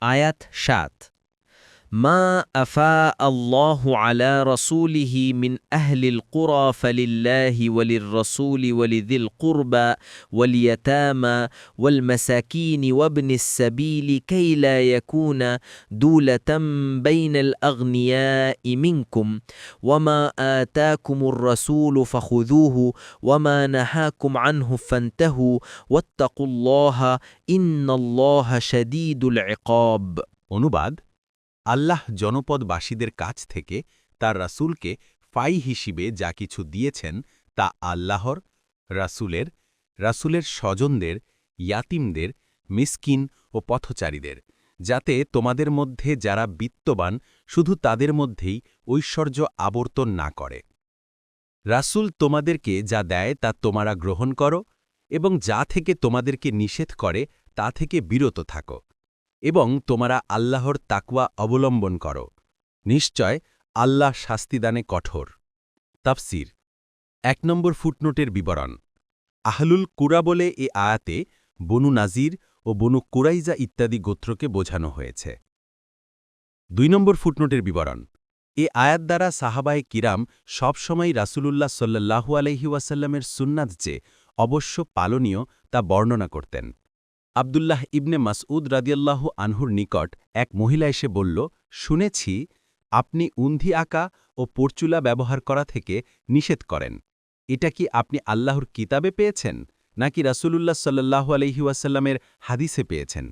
আয়াত ৭ ما أفاء الله على رسوله من أهل القرى فلله وللرسول ولذي القربى واليتامى والمساكين وابن السبيل كي لا يكون دولة بين الأغنياء منكم وما آتاكم الرسول فخذوه وما نهاكم عنه فانتهوا واتقوا الله إن الله شديد العقاب অনুবাদ আল্লাহ জনপদবাসীদের কাছ থেকে তার রাসূলকে ফাই হিসেবে যা কিছু দিয়েছেন তা আল্লাহর, রাসূলের স্বজনদের, ইয়াতিমদের, মিসকিন ও পথচারীদের, যাতে তোমাদের মধ্যে যারা বিত্তবান শুধু তাদের মধ্যেই ঐশ্বর্য আবর্তন না করে। রাসূল তোমাদেরকে যা দেয় তা তোমরা গ্রহণ করো এবং যা থেকে তোমাদেরকে নিষেধ করে তা থেকে বিরত থাকো এবং তোমরা আল্লাহর তাকওয়া অবলম্বন করো। নিশ্চয় আল্লাহ শাস্তিদানে কঠোর। তাফসির ১ নম্বর ফুটনোটের বিবরণ। আহলুল কুরা বলে এ আয়াতে বনু নাজির ও বনু কুরাইজা ইত্যাদি গোত্রকে বোঝানো হয়েছে। ২ নম্বর ফুটনোটের বিবরণ। এ আয়াত দ্বারা সাহাবায়ে কিরাম সবসময় রাসূলুল্লাহ সাল্লাল্লাহু আলাইহি ওয়াসাল্লামের সুন্নাত যে অবশ্য পালনীয় তা বর্ণনা করতেন। আব্দুল্লাহ ইবনে মাসউদ রাদিয়াল্লাহু আনহুর নিকট এক মহিলা এসে বলল, শুনেছি আপনি উন্ধি আঁকা ও পরচুলা ব্যবহার করা থেকে নিষেধ করেন। এটা কি আপনি আল্লাহর কিতাবে পেয়েছেন নাকি রাসূলুল্লাহ সাল্লাল্লাহু আলাইহি ওয়াসাল্লামের হাদিসে পেয়েছেন?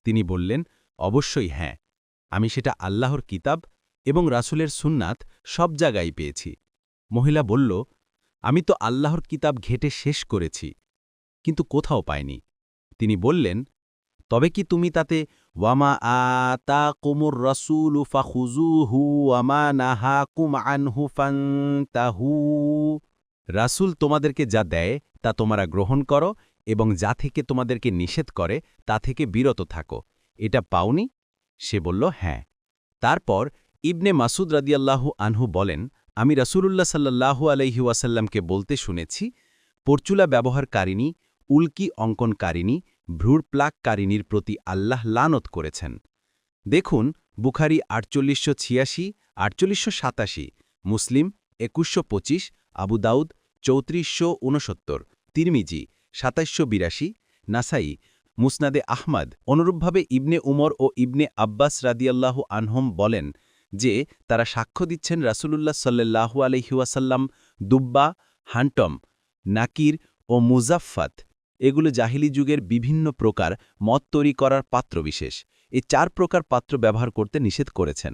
তিনি বললেন, অবশ্যই হ্যাঁ, আমি সেটা আল্লাহর কিতাব এবং রাসূলের সুন্নাত সব জায়গায় পেয়েছি। মহিলা বলল, আমি তো আল্লাহর কিতাব ঘেটে শেষ করেছি, কিন্তু কোথাও পাইনি। তিনি বললেন, তবে কি তুমি তাতে ওয়ামা আতাকুমুর রাসূলু ফাখুযুহু ওয়ামা নাহাকুম আনহু ফান্তাহু, রাসূল তোমাদেরকে যা দেয় তা তোমরা গ্রহণ করো এবং যা থেকে তোমাদেরকে নিষেধ করে তা থেকে বিরত থাকো, এটা পাওনি? সে বলল, হ্যাঁ। তারপর ইবনে মাসুদ রাদিয়াল্লাহু আনহু বলেন, আমি রাসূলুল্লাহ সাল্লাল্লাহু আলাইহি ওয়াসাল্লামকে বলতে শুনেছি, পরচুলা ব্যবহারকারিণী, উল্কি অঙ্কনকারিণী, ভ্রূর প্লাককারিণীর প্রতি আল্লাহ লানত করেছেন। দেখুন বুখারী ৪৮৮৬, ৪৮৮৭, মুসলিম ২১২৫, আবু দাউদ ৩৪৬৯, তিরমিজি ২৭৮২, নাসাই মুসনাদে আহমদ। অনুরূপভাবে ইবনে উমর ও ইবনে আব্বাস রাদিয়াল্লাহু আনহুম বলেন যে তারা সাক্ষ্য দিচ্ছেন রাসূলুল্লাহ সাল্লাল্লাহু আলাইহি ওয়াসাল্লাম দুব্বা, হান্টম, নাকির ও মুজাফফাত এগুলো জাহিলি যুগের বিভিন্ন প্রকার মদ তৈরি করার পাত্রবিশেষ। এই ৪ প্রকার পাত্র ব্যবহার করতে নিষেধ করেছেন।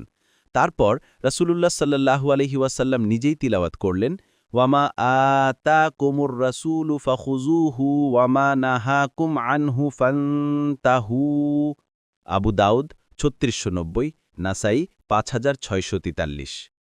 তারপর রাসূলুল্লাহ সাল্লাল্লাহু আলাইহি ওয়াসাল্লাম নিজেই তিলাওয়াত করলেন, ওয়ামা আতাকুমুর রাসূলু ফাখুযুহু ওয়ামা নাহাকুম আনহু ফান্তাহু। আবু দাউদ ৩৬৯০, নাসাই ৫৬৪৩।